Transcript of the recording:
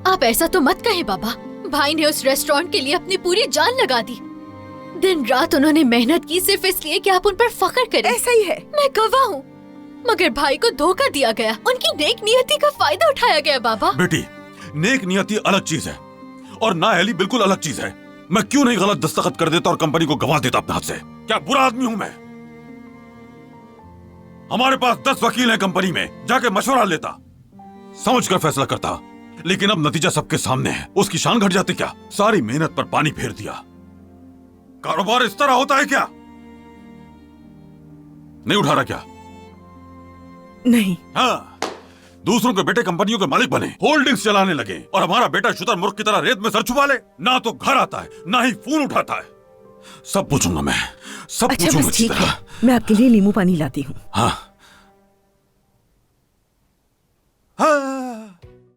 आप ऐसा तो मत कहें बाबा। भाई ने उस रेस्टोरेंट के लिए अपनी पूरी जान लगा दी। दिन रात उन्होंने मेहनत की सिर्फ इसलिए कि आप उन पर फख्र करें। ऐसा ही है। मैं गवाह हूँ। मगर भाई को धोखा दिया गया, उनकी नेक नियति का फायदा उठाया गया। बाबा बेटी, नेक नियति अलग चीज है और नाअहली बिल्कुल अलग चीज है। मैं क्यों नहीं गलत दस्तखत कर देता और कंपनी को गवा देता अपने हाथ से? क्या बुरा आदमी हूं मैं? हमारे पास 10 वकील हैं कंपनी में, जाके मशवरा लेता, समझ कर फैसला करता। लेकिन अब नतीजा सबके सामने है। उसकी शान घट जाती क्या? सारी मेहनत पर पानी फेर दिया। कारोबार इस तरह होता है क्या? नहीं उठा रहा क्या? नहीं। हाँ, दूसरों के बेटे कंपनियों के मालिक बने, होल्डिंग्स चलाने लगे, और हमारा बेटा शुतुरमुर्ग की तरह रेत में सर छुपा ले। ना तो घर आता है, ना ही फोन उठाता है। सब पूछूंगा मैं, सब अच्छा पूछूंगा। बस ठीक है, मैं आपके लिए नींबू पानी लाती हूँ। हाँ हाँ।